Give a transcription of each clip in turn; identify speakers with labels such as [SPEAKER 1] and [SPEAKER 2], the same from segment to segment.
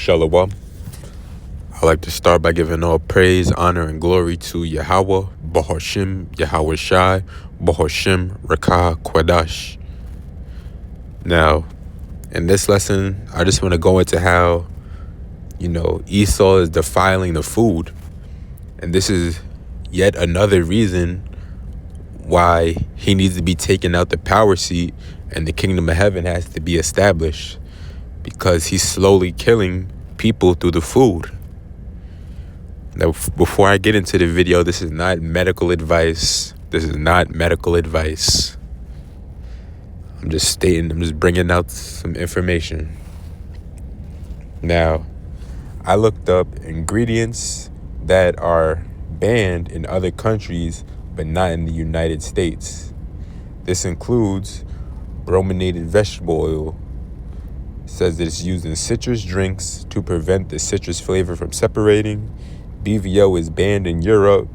[SPEAKER 1] Shalom. I like to start by giving all praise, honor, and glory to Yahweh, Bahashim, Yahweh Shai, Bahashim, Rakah, Kwadash. Now, in this lesson, I just want to go into how, Esau is defiling the food. And this is yet another reason why he needs to be taken out the power seat and the kingdom of heaven has to be established, because he's slowly killing people through the food. Now, before I get into the video, this is not medical advice. I'm just bringing out some information. Now, I looked up ingredients that are banned in other countries, but not in the United States. This includes brominated vegetable oil. It says that it's used in citrus drinks to prevent the citrus flavor from separating. BVO is banned in Europe,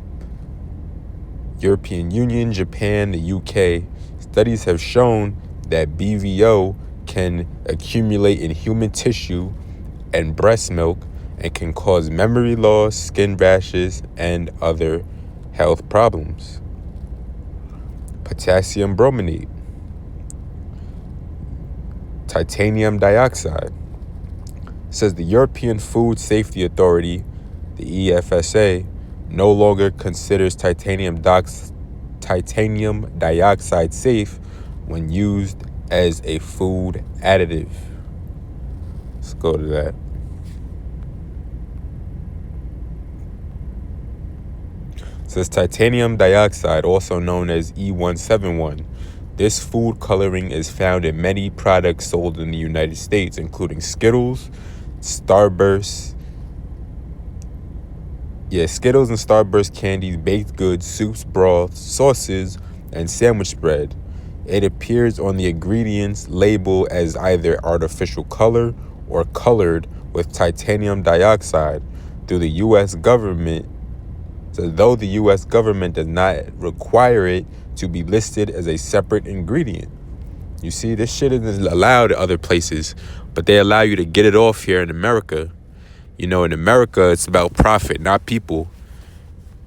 [SPEAKER 1] European Union, Japan, the UK. Studies have shown that BVO can accumulate in human tissue and breast milk and can cause memory loss, skin rashes, and other health problems. Potassium brominate. Titanium dioxide. It says the European Food Safety Authority, the EFSA, no longer considers titanium dioxide safe when used as a food additive. Let's go to that. It says titanium dioxide, also known as E171. This food coloring is found in many products sold in the United States, including Skittles, Starburst candies, baked goods, soups, broths, sauces, and sandwich bread. It appears on the ingredients label as either artificial color or colored with titanium dioxide through the U.S. government. So though the U.S. government does not require it to be listed as a separate ingredient. You see, this shit isn't allowed at other places, but they allow you to get it off here in America. In America, it's about profit, not people.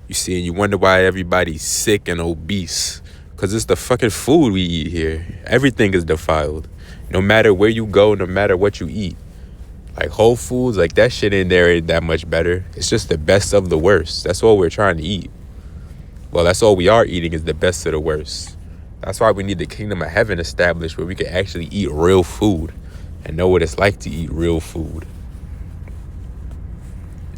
[SPEAKER 1] You see, and you wonder why everybody's sick and obese. Because it's the fucking food we eat here. Everything is defiled. No matter where you go, no matter what you eat. Like Whole Foods, like that shit in there ain't that much better. It's just the best of the worst. That's all we're trying to eat. Well, that's all we are eating is the best of the worst. That's why we need the kingdom of heaven established where we can actually eat real food and know what it's like to eat real food.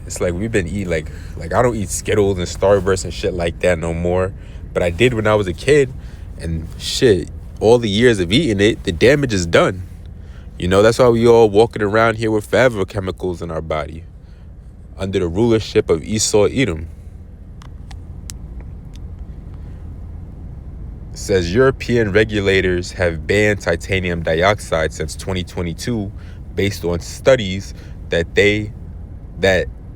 [SPEAKER 1] It's like we've been eating like I don't eat Skittles and Starburst and shit like that no more. But I did when I was a kid, and shit, all the years of eating it, the damage is done. That's why we all walking around here with forever chemicals in our body under the rulership of Esau Edom. It says European regulators have banned titanium dioxide since 2022 based on studies that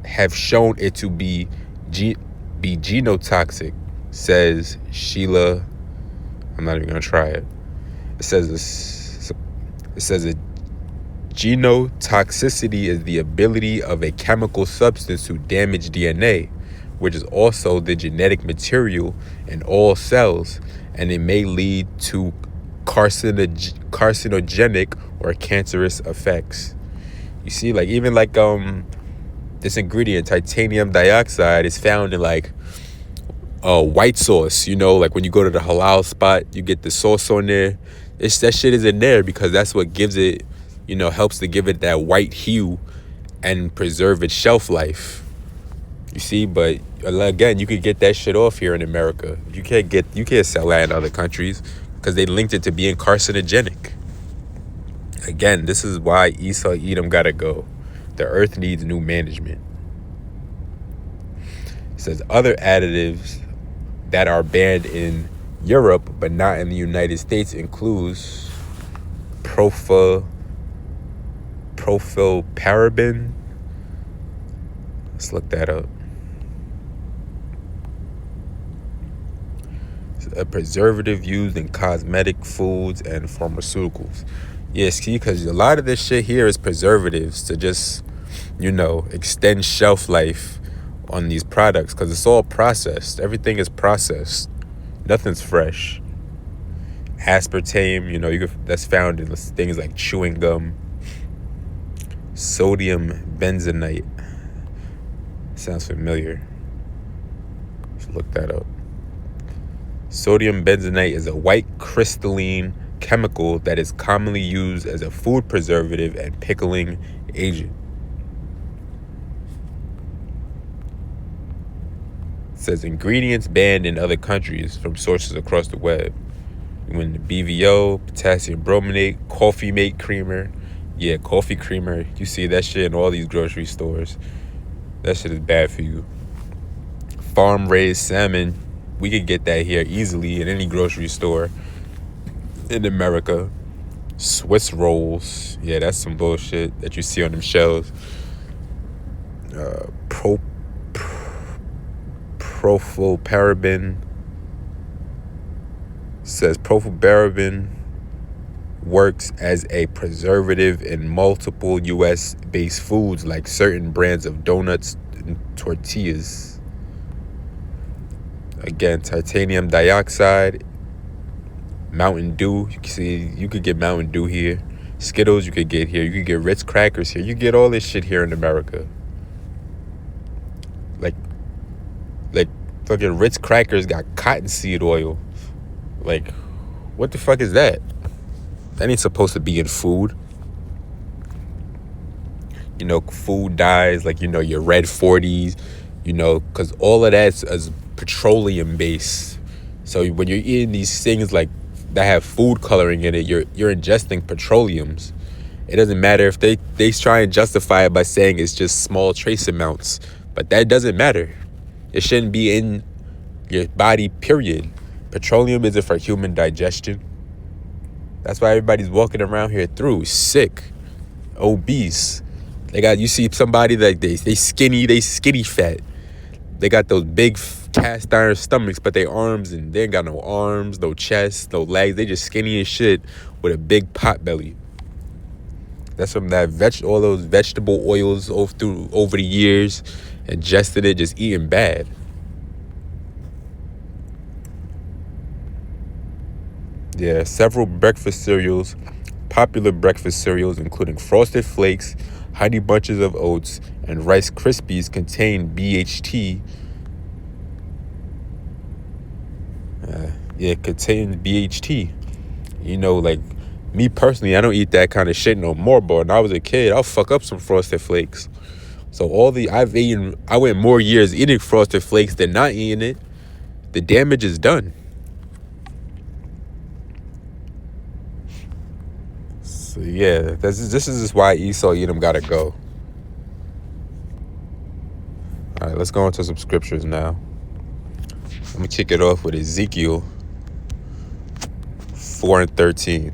[SPEAKER 1] have shown it to be genotoxic, says Sheila. I'm not even going to try it. It says that genotoxicity is the ability of a chemical substance to damage DNA, which is also the genetic material in all cells, and it may lead to carcinogenic or cancerous effects. You see, this ingredient, titanium dioxide, is found in white sauce. Like when you go to the halal spot, you get the sauce on there. That shit is in there because that's what gives it, helps to give it that white hue and preserve its shelf life. You see, but again, you could get that shit off here in America. You can't sell that in other countries because they linked it to being carcinogenic. Again, this is why Esau Edom gotta go. The earth needs new management. It says other additives that are banned in Europe but not in the United States includes propylparaben. Let's look that up. It's a preservative used in cosmetic, foods, and pharmaceuticals. Yeah, see, because a lot of this shit here is preservatives to just extend shelf life on these products, because it's all processed. Everything is processed. Nothing's fresh. Aspartame, that's found in things like chewing gum. Sodium benzenite. Sounds familiar. Let's look that up. Sodium benzenite is a white crystalline chemical that is commonly used as a food preservative and pickling agent. It says ingredients banned in other countries from sources across the web. When the BVO, potassium brominate, coffee mate creamer. Yeah, coffee creamer. You see that shit in all these grocery stores. That shit is bad for you. Farm-raised salmon. We could get that here easily in any grocery store in America. Swiss rolls. Yeah, that's some bullshit that you see on them shelves. Profilparaben. Says profilparaben works as a preservative in multiple U.S.-based foods like certain brands of donuts and tortillas. Again, titanium dioxide, Mountain Dew. You could get Mountain Dew here. Skittles you could get here. You could get Ritz crackers here. You get all this shit here in America. Like fucking Ritz crackers got cottonseed oil. Like, what the fuck is that? That ain't supposed to be in food. Food dyes, like, your red 40s, because all of that is petroleum based. So when you're eating these things like that have food coloring in it, you're ingesting petroleums. It doesn't matter if they try and justify it by saying it's just small trace amounts, but that doesn't matter. It shouldn't be in your body, period. Petroleum isn't for human digestion. That's why everybody's walking around here sick, obese. You see somebody like they skinny fat. They got those big cast iron stomachs, but their arms, and they ain't got no arms, no chest, no legs. They just skinny as shit with a big pot belly. That's from that all those vegetable oils over the years, ingested it, just eating bad. Yeah, several popular breakfast cereals, including Frosted Flakes, Honey Bunches of Oats, and Rice Krispies, contain BHT. Contain BHT. Like me personally, I don't eat that kind of shit no more. But when I was a kid, I'll fuck up some Frosted Flakes. So I went more years eating Frosted Flakes than not eating it. The damage is done. So yeah, this is why Esau Edom gotta go. All right, let's go into some scriptures now. I'm gonna kick it off with Ezekiel 4:13.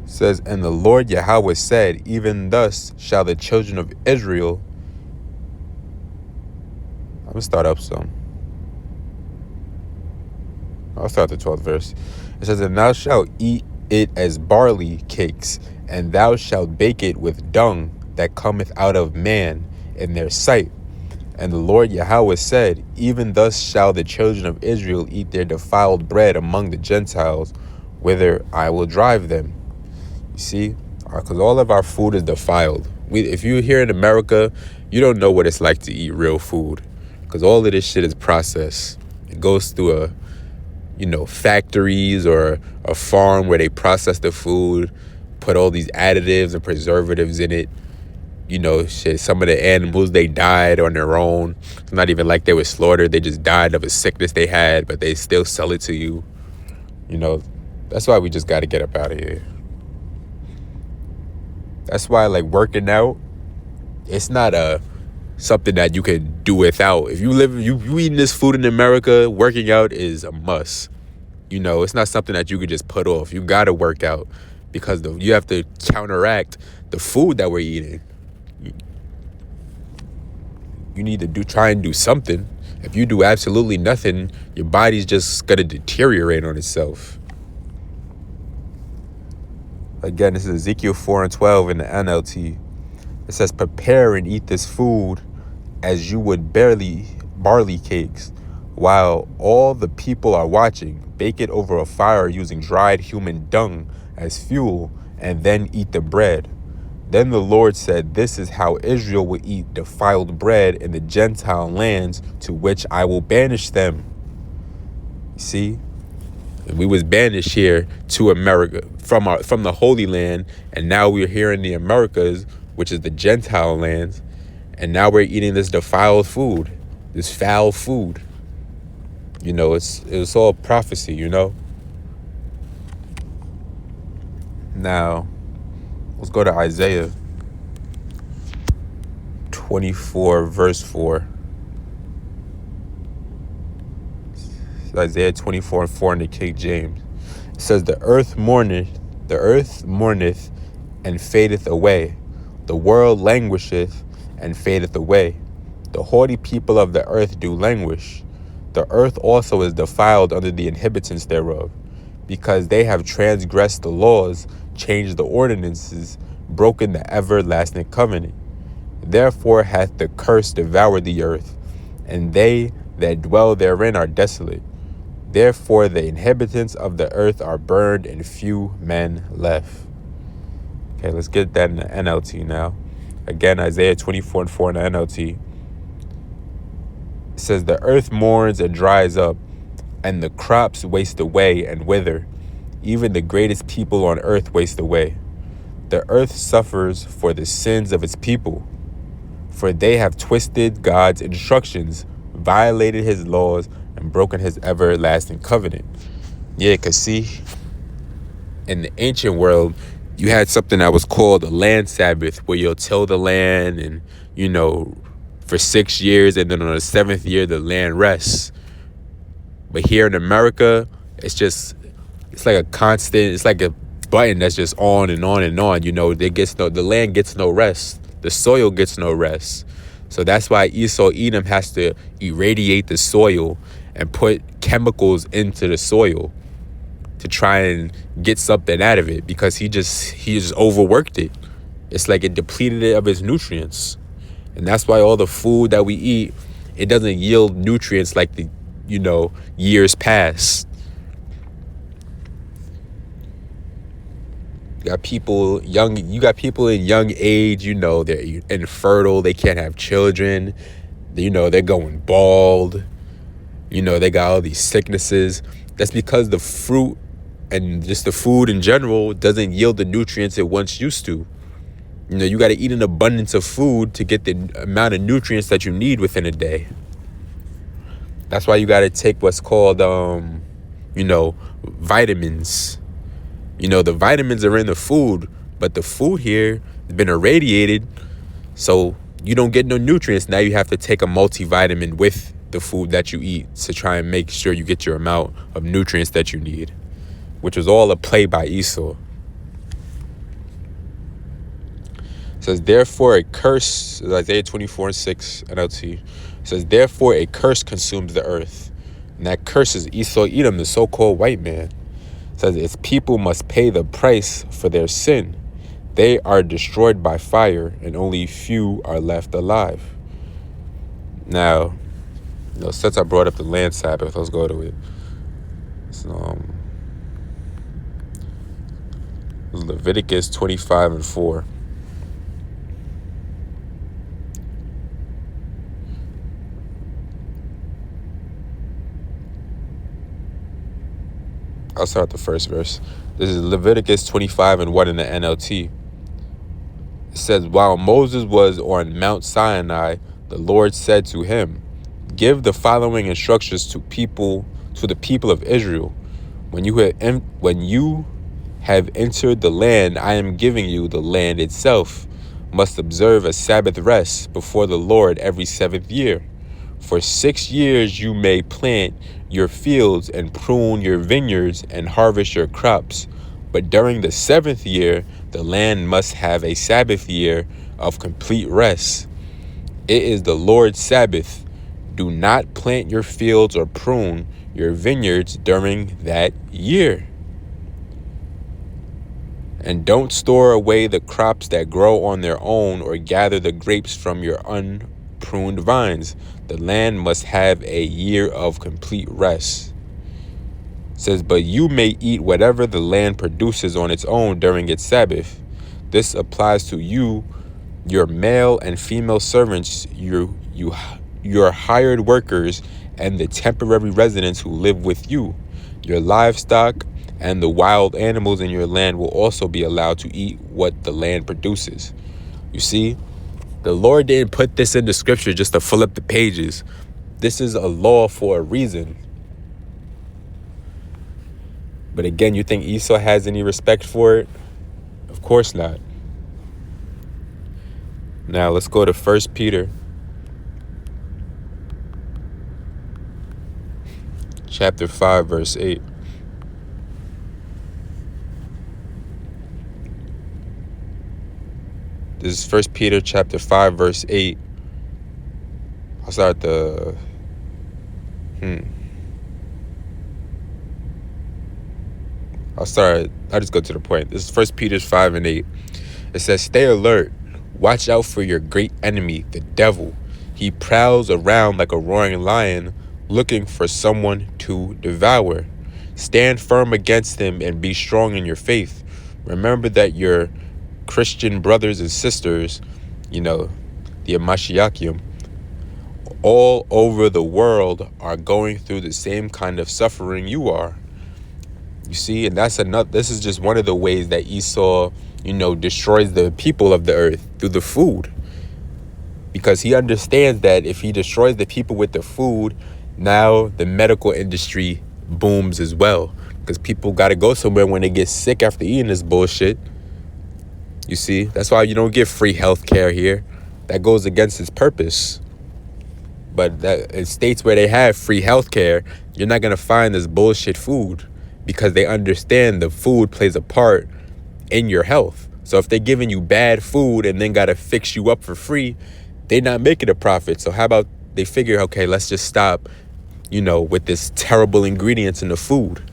[SPEAKER 1] It says, and the Lord Yahweh said, even thus shall the children of Israel. I'm gonna start up some. I'll start the 12th verse. It says, and thou shalt eat it as barley cakes, and thou shalt bake it with dung that cometh out of man in their sight. And the Lord Yahweh said, even thus shall the children of Israel eat their defiled bread among the Gentiles, whither I will drive them. You see, because all of our food is defiled. If you're here in America, you don't know what it's like to eat real food, because all of this shit is processed. It goes through factories or a farm where they process the food, put all these additives and preservatives in it. Some of the animals, they died on their own. It's not even like they were slaughtered. They just died of a sickness they had, but they still sell it to you. That's why we just got to get up out of here. That's why, working out, it's not something that you can do without. If you eating this food in America, working out is a must. It's not something that you could just put off. You got to work out because you have to counteract the food that we're eating. You need to try and do something. If you do absolutely nothing, your body's just going to deteriorate on itself. Again, this is Ezekiel 4:12 in the NLT. It says, prepare and eat this food as you would barley cakes, while all the people are watching. Bake it over a fire using dried human dung as fuel, and then eat the bread. Then the Lord said, this is how Israel will eat defiled bread in the Gentile lands to which I will banish them. See? We was banished here to America from the Holy Land, and now we're here in the Americas, which is the Gentile lands, and now we're eating this defiled food, this foul food. You know, it's all prophecy, you know. Now, let's go to Isaiah 24, verse 4. Isaiah 24:4 in the King James. It says, the earth mourneth, and fadeth away. The world languisheth, and fadeth away. The haughty people of the earth do languish. The earth also is defiled under the inhabitants thereof, because they have transgressed the laws, changed the ordinances, broken the everlasting covenant. Therefore hath the curse devoured the earth, and they that dwell therein are desolate. Therefore the inhabitants of the earth are burned, and few men left. Okay, let's get that in the NLT now. Again, Isaiah 24:4 in the NLT. It says, the earth mourns and dries up, and the crops waste away and wither. Even the greatest people on earth waste away. The earth suffers for the sins of its people, for they have twisted God's instructions, violated his laws, and broken his everlasting covenant. Yeah, because see, in the ancient world, you had something that was called a land Sabbath, where you'll till the land and, you know, for 6 years, and then on the 7th year, the land rests. But here in America, it's like a constant, it's like a button that's just on and on and on. You know, the land gets no rest. The soil gets no rest. So that's why Esau Edom has to irradiate the soil and put chemicals into the soil to try and get something out of it, because he just overworked it. It's like it depleted it of its nutrients. And that's why all the food that we eat, it doesn't yield nutrients like the, you know, years past. You got people in young age, you know, they're infertile, they can't have children, you know, they're going bald, you know, they got all these sicknesses. That's because the fruit and just the food in general doesn't yield the nutrients it once used to. You know, you got to eat an abundance of food to get the amount of nutrients that you need within a day. That's why you got to take what's called, you know, vitamins. You know, the vitamins are in the food, but the food here has been irradiated, so you don't get no nutrients. Now you have to take a multivitamin with the food that you eat to try and make sure you get your amount of nutrients that you need, which was all a play by Esau. It says, therefore a curse, Isaiah 24:6 NLT. It says, therefore a curse consumes the earth. And that curse is Esau Edom, the so-called white man. It says, its people must pay the price for their sin. They are destroyed by fire, and only few are left alive. Now, you know, since I brought up the land Sabbath, let's go to it. So, Leviticus 25:4. I'll start the first verse. This is Leviticus 25:1 in the NLT. It says, while Moses was on Mount Sinai, the Lord said to him, give the following instructions to the people of Israel. When you have entered the land I am giving you, the land itself, must observe a Sabbath rest before the Lord every 7th year. For 6 years you may plant your fields and prune your vineyards and harvest your crops. But during the 7th year, the land must have a Sabbath year of complete rest. It is the Lord's Sabbath. Do not plant your fields or prune your vineyards during that year. And don't store away the crops that grow on their own or gather the grapes from your unpruned vines. The land must have a year of complete rest. It says, but you may eat whatever the land produces on its own during its Sabbath. This applies to you, your male and female servants, your hired workers, and the temporary residents who live with you. Your livestock and the wild animals in your land will also be allowed to eat what the land produces. You see, the Lord didn't put this in the scripture just to fill up the pages. This is a law for a reason. But again, you think Esau has any respect for it? Of course not. Now let's go to 1 Peter chapter 5, verse 8. This is 1 Peter chapter 5, verse 8. I'll start I'll just go to the point. This is 1 Peter 5 and 8. It says, stay alert. Watch out for your great enemy, the devil. He prowls around like a roaring lion, looking for someone to devour. Stand firm against him and be strong in your faith. Remember that your Christian brothers and sisters, the Amashiachim, all over the world are going through the same kind of suffering you are. You see, and this is just one of the ways that Esau, destroys the people of the earth through the food. Because he understands that if he destroys the people with the food, now the medical industry booms as well. Because people got to go somewhere when they get sick after eating this bullshit. You see, that's why you don't get free health care here. That goes against its purpose. But that in states where they have free health care, you're not going to find this bullshit food. Because they understand the food plays a part in your health. So if they're giving you bad food and then got to fix you up for free, they're not making a profit. So how about they figure, okay, let's just stop, with this terrible ingredients in the food.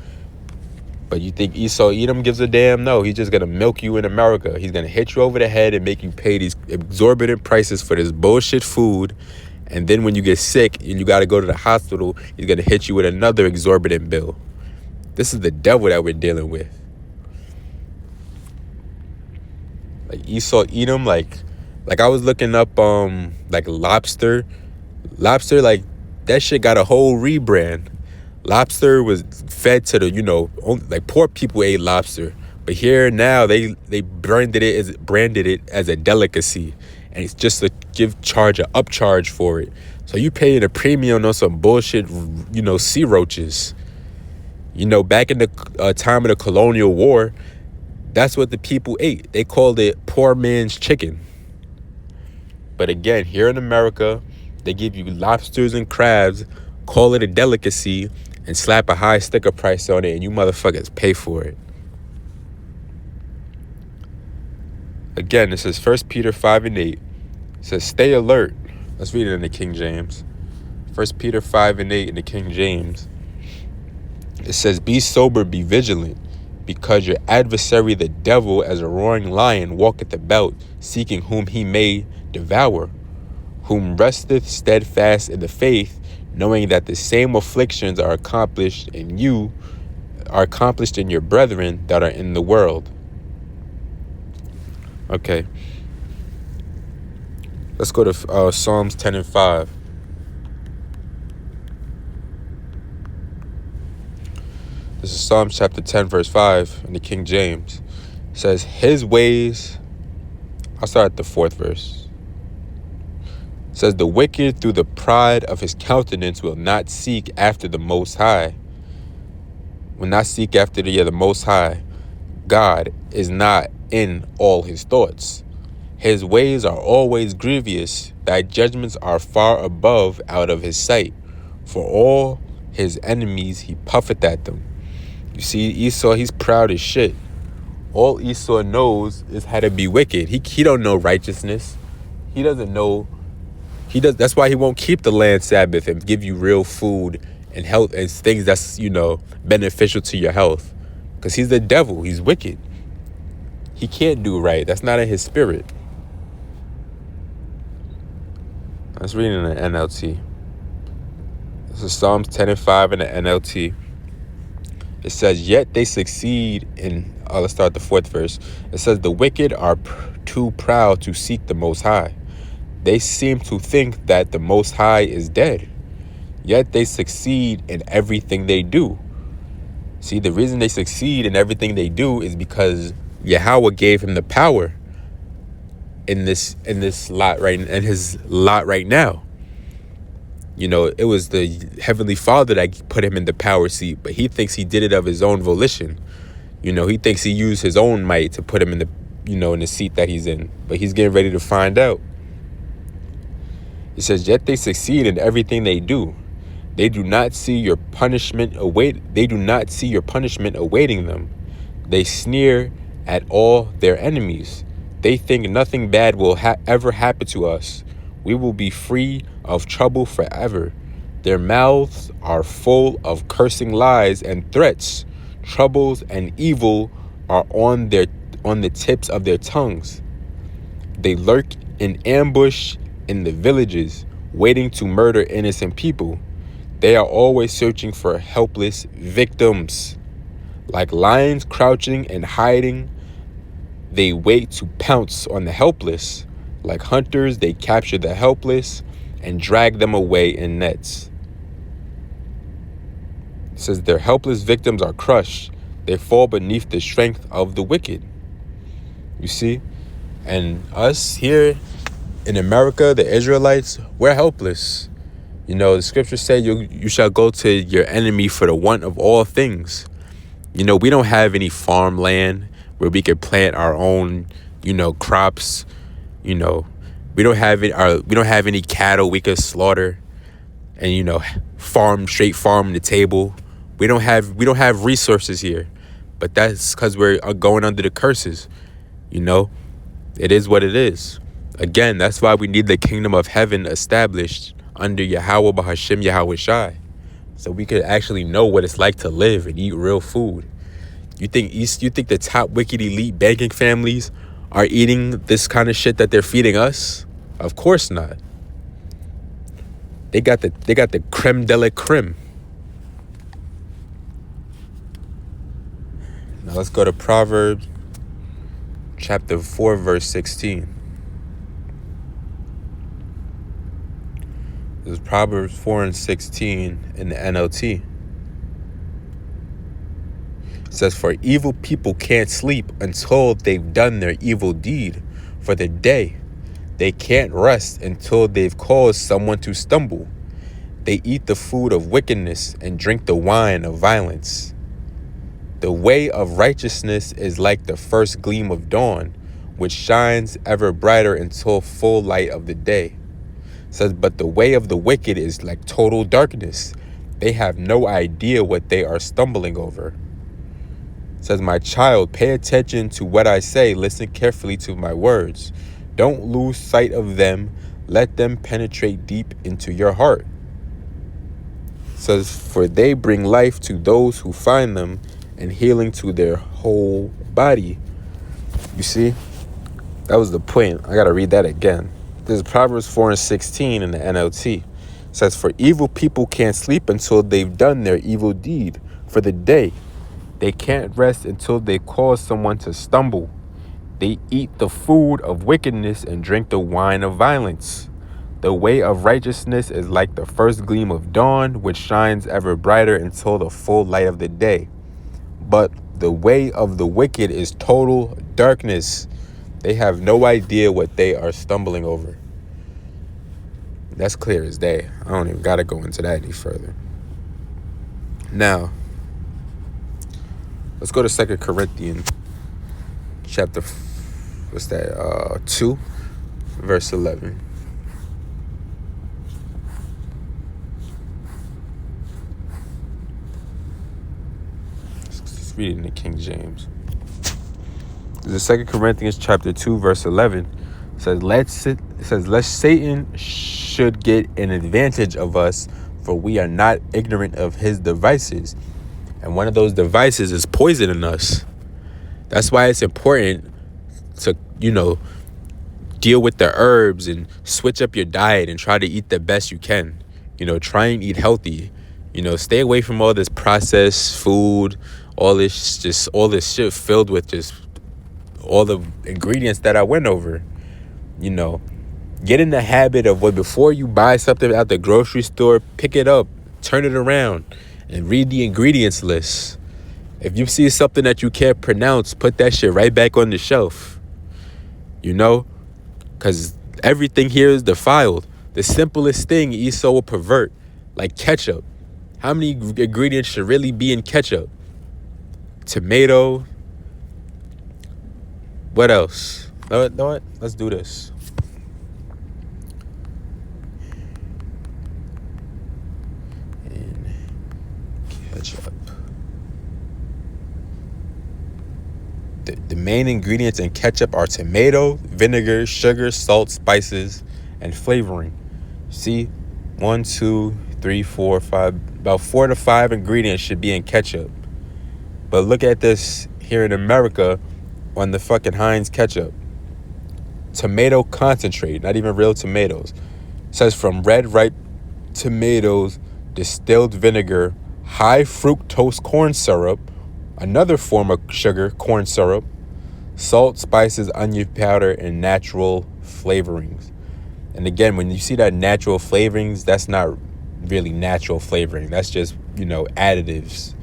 [SPEAKER 1] But you think Esau Edom gives a damn? No, he's just going to milk you in America. He's going to hit you over the head and make you pay these exorbitant prices for this bullshit food. And then when you get sick and you got to go to the hospital, he's going to hit you with another exorbitant bill. This is the devil that we're dealing with. Like Esau Edom, like I was looking up like lobster, like that shit got a whole rebrand. Lobster was fed to the, only, like poor people ate lobster, but here now they branded it as a delicacy, and it's just a upcharge for it. So you paying a premium on some bullshit, sea roaches. Back in the time of the colonial war, that's what the people ate. They called it poor man's chicken. But again, here in America, they give you lobsters and crabs, call it a delicacy, and slap a high sticker price on it, and you motherfuckers pay for it. Again, this is 1 Peter 5 and 8. It says, stay alert. Let's read it in the King James. 1 Peter 5 and 8 in the King James. It says, be sober, be vigilant, because your adversary the devil as a roaring lion walketh about, seeking whom he may devour, whom resteth steadfast in the faith, knowing that the same afflictions are accomplished in your brethren that are in the world. Okay. Let's go to Psalms 10 and 5. This is Psalms chapter 10, verse 5 in the King James. It says, his ways... I'll start at the 4th verse. It says, the wicked through the pride of his countenance will not seek after the Most High. Will not seek after the Most High. God is not in all his thoughts. His ways are always grievous. Thy judgments are far above out of his sight. For all his enemies he puffeth at them. You see, Esau, he's proud as shit. All Esau knows is how to be wicked. He don't know righteousness. He doesn't know. That's why he won't keep the land Sabbath and give you real food and health and things that's, beneficial to your health. Because he's the devil. He's wicked. He can't do right. That's not in his spirit. Let's read in the NLT. This is Psalms 10 and 5 in the NLT. It says, yet they succeed in, let's start the 4th verse. It says, the wicked are too proud to seek the Most High. They seem to think that the Most High is dead. Yet they succeed in everything they do. See, the reason they succeed in everything they do is because Yahweh gave him the power in his lot right now. You know, it was the Heavenly Father that put him in the power seat, but he thinks he did it of his own volition. You know, he thinks he used his own might to put him in the, in the seat that he's in, but he's getting ready to find out. It says, yet they succeed in everything they do. They do not see your punishment awaiting them. They sneer at all their enemies. They think nothing bad will ever happen to us. We will be free of trouble forever. Their mouths are full of cursing lies and threats. Troubles and evil are on the tips of their tongues. They lurk in ambush in the villages, waiting to murder innocent people. They are always searching for helpless victims. Like lions crouching and hiding, they wait to pounce on the helpless. Like hunters, they capture the helpless and drag them away in nets. It says their helpless victims are crushed. They fall beneath the strength of the wicked. You see? And us here in America, the Israelites, we're helpless. You know, the scriptures say you shall go to your enemy for the want of all things. You know, we don't have any farmland where we could plant our own, crops. You know, we don't have any cattle we could slaughter and, farm the table. We don't have resources here. But that's because we're going under the curses. It is what it is. Again, that's why we need the kingdom of heaven established under Yahweh Bahashim Yahweh Shai, so we could actually know what it's like to live and eat real food. You think the top wicked elite banking families are eating this kind of shit that they're feeding us? Of course not. They got the creme de la creme. Now let's go to Proverbs chapter 4 verse 16. This is Proverbs 4 and 16 in the NLT. It says, for evil people can't sleep until they've done their evil deed for the day. They can't rest until they've caused someone to stumble. They eat the food of wickedness and drink the wine of violence. The way of righteousness is like the first gleam of dawn, which shines ever brighter until full light of the day. It says, but the way of the wicked is like total darkness. They have no idea what they are stumbling over. It says, my child, pay attention to what I say. Listen carefully to my words. Don't lose sight of them. Let them penetrate deep into your heart. It says, for they bring life to those who find them and healing to their whole body. You see, that was the point. I got to read that again. This is Proverbs 4 and 16 in the NLT. It says, for evil people can't sleep until they've done their evil deed for the day. They can't rest until they cause someone to stumble. They eat the food of wickedness and drink the wine of violence. The way of righteousness is like the first gleam of dawn, which shines ever brighter until the full light of the day. But the way of the wicked is total darkness. They have no idea what they are stumbling over. That's clear as day. I don't even got to go into that any further. Now, let's go to 2 Corinthians chapter, 2, verse 11. Let's read it in the King James. The 2 Corinthians chapter 2 verse 11 says, lest Satan should get an advantage of us, for we are not ignorant of his devices. And one of those devices is poisoning us. That's why it's important to, deal with the herbs and switch up your diet and try to eat the best you can. Try and eat healthy. Stay away from all this processed food, all this shit filled with just all the ingredients that I went over. Get in the habit of before you buy something at the grocery store, pick it up, turn it around, and read the ingredients list. If you see something that you can't pronounce, put that shit right back on the shelf. Because everything here is defiled. The simplest thing Esau will pervert, like ketchup. How many ingredients should really be in ketchup? Tomato. What else? Know what? Let's do this. And ketchup. The main ingredients in ketchup are tomato, vinegar, sugar, salt, spices, and flavoring. See? 1, 2, 3, 4, 5. About 4 to 5 ingredients should be in ketchup. But look at this here in America on the fucking Heinz ketchup. Tomato concentrate, not even real tomatoes. It says from red ripe tomatoes, distilled vinegar, high fructose corn syrup, another form of sugar, corn syrup, salt, spices, onion powder, and natural flavorings. And again, when you see that natural flavorings, that's not really natural flavoring. That's just, additives.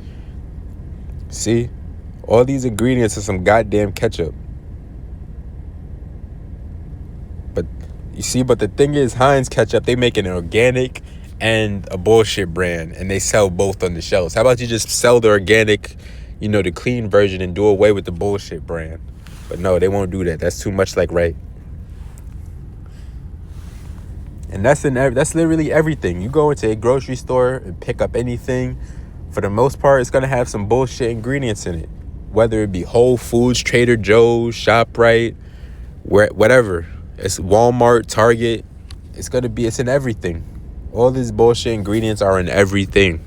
[SPEAKER 1] See? All these ingredients are some goddamn ketchup. But the thing is, Heinz ketchup, they make an organic and a bullshit brand, and they sell both on the shelves. How about you just sell the organic, the clean version, and do away with the bullshit brand? But no, they won't do that. That's too much like right. And that's literally everything. You go into a grocery store and pick up anything, for the most part, it's going to have some bullshit ingredients in it. Whether it be Whole Foods, Trader Joe's, ShopRite, whatever. It's Walmart, Target. It's in everything. All these bullshit ingredients are in everything.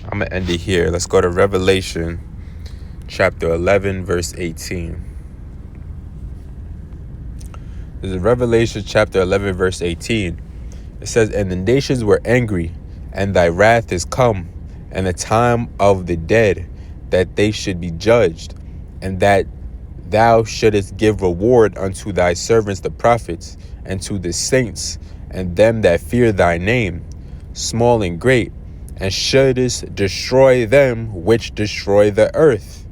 [SPEAKER 1] I'm going to end it here. Let's go to Revelation chapter 11, verse 18. This is Revelation chapter 11, verse 18. It says, "And the nations were angry, and thy wrath is come, and the time of the dead, that they should be judged, and that thou shouldest give reward unto thy servants the prophets, and to the saints, and them that fear thy name, small and great, and shouldest destroy them which destroy the earth.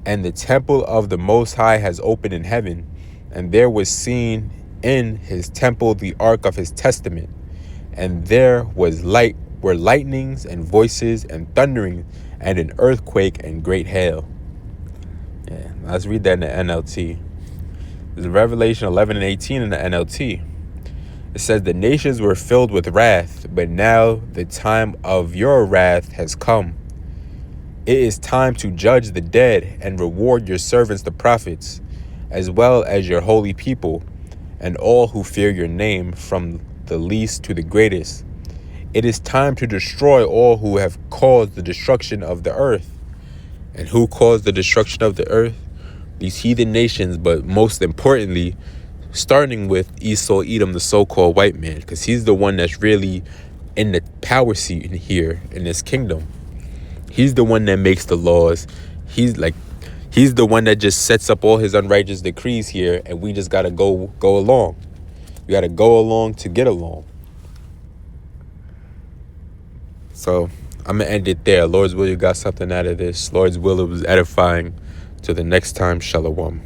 [SPEAKER 1] And the temple of the Most High has opened in heaven, and there was seen in his temple the ark of his testament, and there were lightnings and voices and thundering and an earthquake and great hail." Yeah, let's read that in the NLT. This is Revelation 11 and 18 in the NLT. It says, "The nations were filled with wrath, but now the time of your wrath has come. It is time to judge the dead and reward your servants the prophets, as well as your holy people, and all who fear your name, from the least to the greatest. It is time to destroy all who have caused the destruction of the earth." And who caused the destruction of the earth? These heathen nations, but most importantly, starting with Esau Edom, the so-called white man, because he's the one that's really in the power seat in here in this kingdom. He's the one that makes the laws. He's the one that just sets up all his unrighteous decrees here, and we just gotta go along. We gotta go along to get along. So I'm gonna end it there. Lord's will, you got something out of this. Lord's will, it was edifying. Till the next time, shalom.